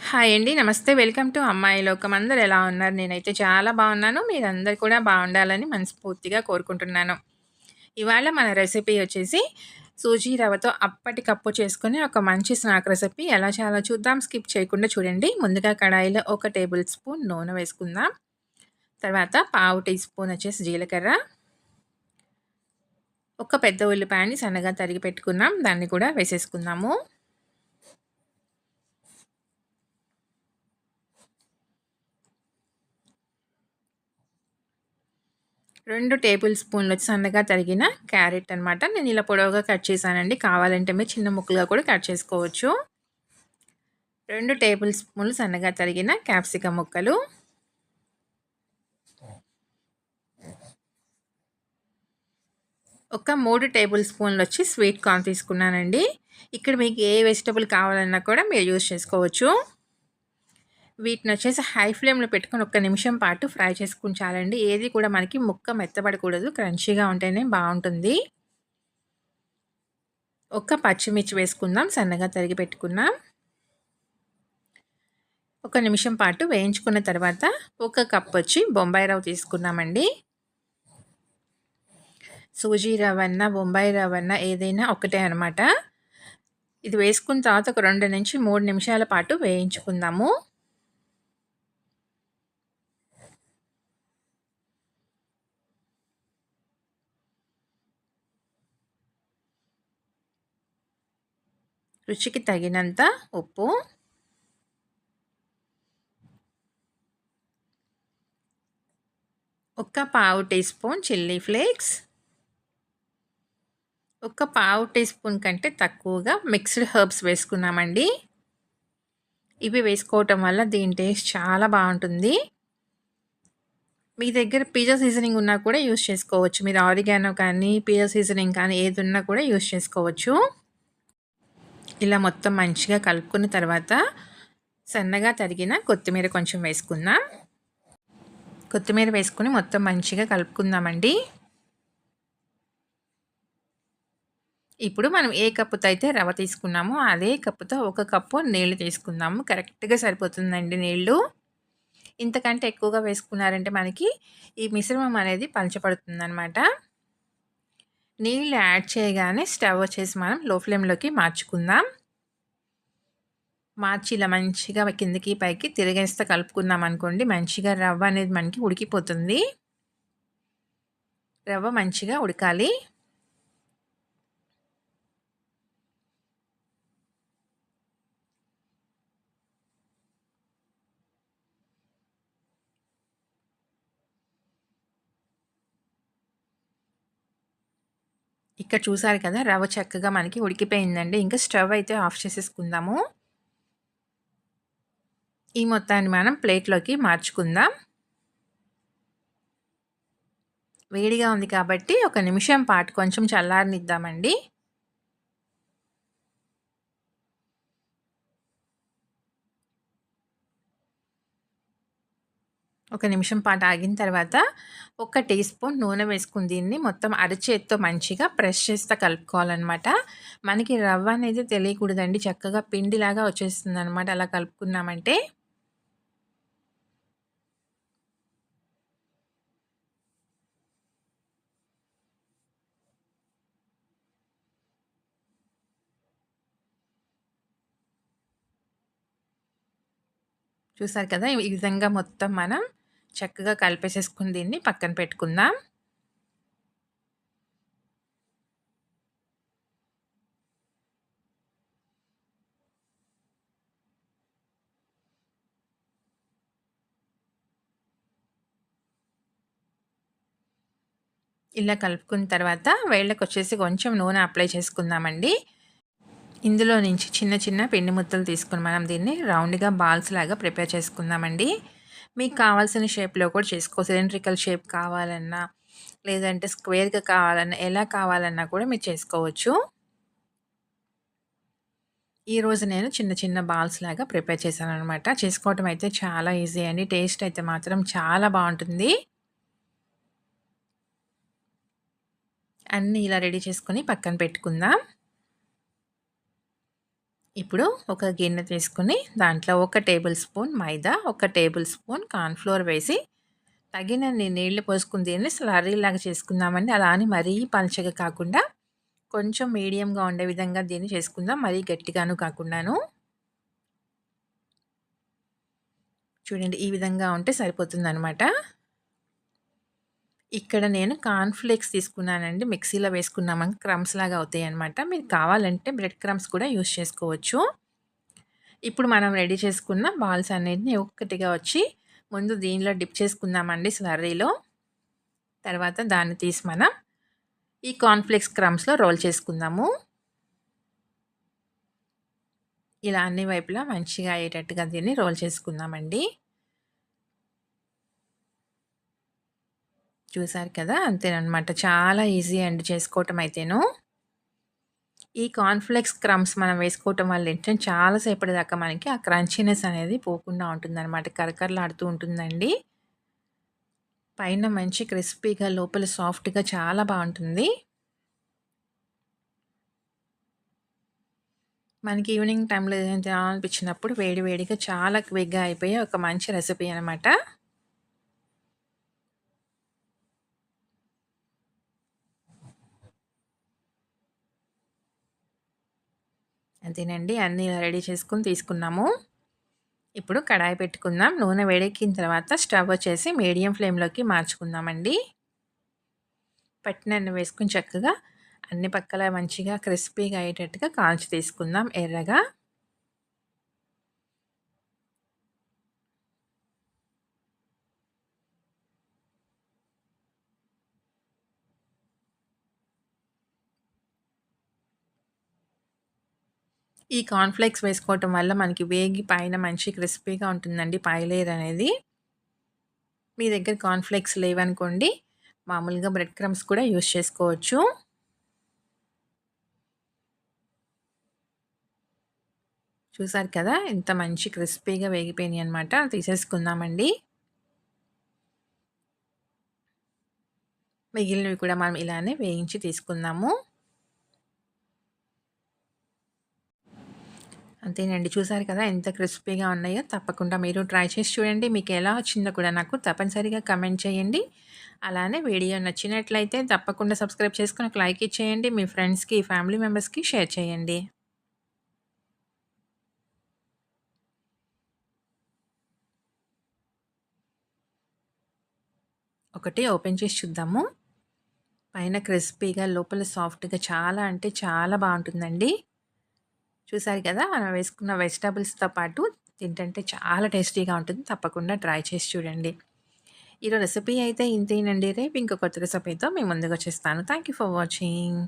Hi అండి. నమస్తే. Welcome to అమ్మాయి లోకం. అందరూ ఎలా ఉన్నారు? నేనైతే చాలా బాగున్నాను. మీరందరూ కూడా బాగుండాలని మనస్ఫూర్తిగా కోరుకుంటున్నాను. ఇవాళ మన రెసిపీ వచ్చేసి సూజీ రవ్వతో అప్పటికప్పుడు చేసుకునే ఒక మంచి స్నాక్ రెసిపీ. ఎలా చేయాలో చూద్దాం. స్కిప్ చేయకుండా చూడండి. ముందుగా కడాయిలో ఒక టేబుల్ స్పూన్ నూనె వేసుకుందాం. తర్వాత పావు టీ స్పూన్ వచ్చేసి జీలకర్ర, ఒక పెద్ద ఉల్లిపాయని సన్నగా తరిగి పెట్టుకున్నాం. దాన్ని కూడా వేసేసుకుందాము. 2 టేబుల్ స్పూన్‌లు సన్నగా తరిగిన క్యారెట్ అనమాట. నేను ఇలా పొడవుగా కట్ చేశానండి. కావాలంటే మీరు చిన్న ముక్కలుగా కూడా కట్ చేసుకోవచ్చు. 2 టేబుల్ స్పూన్‌లు సన్నగా తరిగిన క్యాప్సికమ్ ముక్కలు, ఒక 3 టేబుల్ స్పూన్‌లు స్వీట్ కార్న్ తీసుకున్నానండి. ఇక్కడ మీకు ఏ వెజిటబుల్ కావాలన్నా కూడా మీరు యూజ్ చేసుకోవచ్చు. వీటిని హై ఫ్లేమ్‌లో పెట్టుకొని ఒక్క నిమిషం పాటు ఫ్రై చేసుకొని చాలండి. ఏది కూడా మనకి ముక్క మెత్తబడకూడదు. క్రంచీగా ఉంటేనే బావుంటుంది. ఒక పచ్చిమిర్చి వేసుకుందాం. సన్నగా తరిగి పెట్టుకున్నాం. ఒక నిమిషం పాటు వేయించుకున్న తర్వాత ఒక కప్ బొంబాయి రవ్వ తీసుకున్నామండి. సూజీ రవ్వన్నా, బొంబాయి రవ్వన్నా ఏదైనా ఒకటే అనమాట. ఇది వేసుకున్న తర్వాత ఒక 2-3 నిమిషాల పాటు వేయించుకుందాము. రుచికి తగినంత ఉప్పు, ఒక పావు టీ స్పూన్ చిల్లీ ఫ్లేక్స్, ఒక పావు టీ స్పూన్ కంటే తక్కువగా మిక్స్డ్ హెర్బ్స్ వేసుకున్నామండి. ఇవి వేసుకోవటం వల్ల దీని టేస్ట్ చాలా బాగుంటుంది. మీ దగ్గర పిజ్జా సీజనింగ్ ఉన్నా కూడా యూజ్ చేసుకోవచ్చు. మీరు ఆరిగానో కానీ, పిజ్జా సీజనింగ్ కానీ ఏది ఉన్నా కూడా యూజ్ చేసుకోవచ్చు. ఇలా మొత్తం మంచిగా కలుపుకున్న తర్వాత సన్నగా తరిగిన కొత్తిమీర కొంచెం వేసుకుందాం. కొత్తిమీర వేసుకుని మొత్తం మంచిగా కలుపుకుందామండి. ఇప్పుడు మనం ఏ కప్పుతో అయితే రవ్వ తీసుకున్నామో అదే కప్పుతో ఒక కప్పు నీళ్లు తీసుకుందాము. కరెక్ట్‌గా సరిపోతుందండి నీళ్లు. ఇంతకంటే ఎక్కువగా వేసుకున్నారంటే మనకి ఈ మిశ్రమం అనేది పలచబడుతుందనమాట. నీళ్ళు యాడ్ చేయగానే స్టవ్ మనం లో ఫ్లేమ్‌లోకి మార్చుకుందాం. మార్చి ఇలా మంచిగా కిందకి పైకి తిరిగేస్తా కలుపుకున్నామనుకోండి, మంచిగా రవ్వ అనేది మనకి ఉడికిపోతుంది. రవ్వ మంచిగా ఉడకాలి. ఇక్కడ చూసారు కదా, రవ్వ చక్కగా మనకి ఉడికిపోయిందండి. ఇంకా స్టవ్ అయితే ఆఫ్ చేసేసుకుందాము. ఈ మొత్తాన్ని మనం ప్లేట్‌లోకి మార్చుకుందాం. వేడిగా ఉంది కాబట్టి ఒక నిమిషం పాటు కొంచెం చల్లారనిద్దామండి. ఒక నిమిషం పాటు ఆగిన తర్వాత ఒక టీ స్పూన్ నూనె వేసుకుని దీన్ని మొత్తం అరచేత్తో మంచిగా ప్రెస్ చేస్తా కలుపుకోవాలనమాట. మనకి రవ్వ అనేది తెలియకూడదండి. చక్కగా పిండిలాగా వచ్చేస్తుందనమాట అలా కలుపుకున్నామంటే. చూసారు కదా, ఈ విధంగా మొత్తం మనం చక్కగా కలిపేసేసుకుని దీన్ని పక్కన పెట్టుకుందాం. ఇలా కలుపుకున్న తర్వాత వేళ్ళకొచ్చేసి కొంచెం నూనె అప్లై చేసుకుందామండి. ఇందులో నుంచి చిన్న చిన్న పిండి ముద్దలు తీసుకొని మనం దీన్ని రౌండ్‌గా బాల్స్ లాగా ప్రిపేర్ చేసుకుందామండి. మీకు కావాల్సిన షేప్‌లో కూడా సిలిండ్రికల్ షేప్ కావాలన్నా, లేదంటే స్క్వేర్‌గా కావాలన్నా, ఎలా కావాలన్నా కూడా మీరు చేసుకోవచ్చు. ఈరోజు నేను చిన్న చిన్న బాల్స్ లాగా ప్రిపేర్ చేశాననమాట. చేసుకోవటం అయితే చాలా ఈజీ అండి. టేస్ట్ అయితే మాత్రం చాలా బావుంటుంది. అన్నీ ఇలా రెడీ చేసుకొని పక్కన పెట్టుకుందాం. ఇప్పుడు ఒక గిన్నె తీసుకొని దాంట్లో 1 టేబుల్ స్పూన్ మైదా, 1 టేబుల్ స్పూన్ కార్న్‌ఫ్లోర్ వేసి తగినన్ని నీళ్లు పోసుకొని దీన్ని స్లర్రీలాగా చేసుకుందామండి. అలా అని మరీ పలచగా కాకుండా కొంచెం మీడియంగా ఉండే విధంగా దీన్ని చేసుకుందాం. మరీ గట్టిగాను కాకుండాను. చూడండి ఈ విధంగా ఉంటే సరిపోతుందనమాట. ఇక్కడ నేను కార్న్ ఫ్లేక్స్ తీసుకున్నానండి. మిక్సీలో వేసుకున్నామని క్రమ్స్ లాగా అవుతాయన్నమాట. మీరు కావాలంటే బ్రెడ్ క్రమ్స్ కూడా యూజ్ చేసుకోవచ్చు. ఇప్పుడు మనం రెడీ చేసుకున్న బాల్స్ అన్నిటిని ఒక్కటిగా వచ్చి ముందు దీనిలో డిప్ చేసుకుందామండి స్లర్రీలో. తర్వాత దాన్ని తీసి మనం ఈ కార్న్ ఫ్లేక్స్ క్రమ్స్‌లో రోల్ చేసుకుందాము. ఇలా అన్ని వైపులా మంచిగా అయ్యేటట్టుగా దీన్ని రోల్ చేసుకుందామండి. చూసారు కదా! అంతేననమాట. చాలా ఈజీ అండి చేసుకోవటం అయితేను. ఈ కార్న్‌ఫ్లేక్స్ క్రమ్స్ మనం వేసుకోవటం వల్ల ఏంటంటే చాలా సేపటి దాకా మనకి ఆ క్రంచీనెస్ అనేది పోకుండా ఉంటుందనమాట. కరకరలాడుతూ ఉంటుందండి. పైన మంచి క్రిస్పీగా లోపల సాఫ్ట్‌గా చాలా బావుంటుంది. మనకి ఈవినింగ్ టైంలో ఏదైనా తినాలనిపించినప్పుడు వేడి వేడిగా చాలా క్విక్‌గా అయిపోయే ఒక మంచి రెసిపీ అనమాట. అదేనండి. అన్నీ రెడీ చేసుకొని తీసుకున్నాము. ఇప్పుడు కడాయి పెట్టుకుందాం. నూనె వేడెక్కిన తర్వాత స్టవ్ వచ్చేసి మీడియం ఫ్లేమ్‌లోకి మార్చుకుందామండి. పట్టినన్ని వేసుకొని చక్కగా అన్ని పక్కల మంచిగా క్రిస్పీగా అయ్యేటట్టుగా కాల్చి తీసుకుందాం ఎర్రగా. ఈ కార్న్ ఫ్లేక్స్ వేసుకోవటం వల్ల మనకి వేగి పైన మంచి క్రిస్పీగా ఉంటుందండి పై లేయర్ అనేది. మీ దగ్గర కార్న్ ఫ్లేక్స్ లేవనుకోండి, మామూలుగా బ్రెడ్ క్రమ్స్ కూడా యూజ్ చేసుకోవచ్చు. చూసారు కదా! ఎంత మంచి క్రిస్పీగా వేగిపోయినాయన్నమాట. తీసేసుకుందామండి. మిగిలినవి కూడా మనం ఇలానే వేయించి తీసుకుందాము. అంతేనండి. చూసారు కదా! ఎంత క్రిస్పీగా ఉన్నాయో. తప్పకుండా మీరు ట్రై చేసి చూడండి. మీకు ఎలా వచ్చిందో కూడా నాకు తప్పనిసరిగా కమెంట్ చేయండి. అలానే వీడియో నచ్చినట్లయితే తప్పకుండా సబ్స్క్రైబ్ చేసుకొని ఒక లైక్ ఇచ్చేయండి. మీ ఫ్రెండ్స్‌కి, ఫ్యామిలీ మెంబర్స్‌కి షేర్ చేయండి. ఒకటి ఓపెన్ చేసి చూద్దాము. పైన క్రిస్పీగా, లోపల సాఫ్ట్‌గా చాలా అంటే చాలా బావుంటుందండి. చూసారు కదా! మనం వేసుకున్న వెజిటబుల్స్‌తో పాటు తింటంటే చాలా టేస్టీగా ఉంటుంది. తప్పకుండా ట్రై చేసి చూడండి. ఈరోజు రెసిపీ అయితే ఇంతేనండి. రేపు ఇంకో కొత్త రెసిపీతో మీ ముందుకొచ్చేస్తాను. Thank you for watching.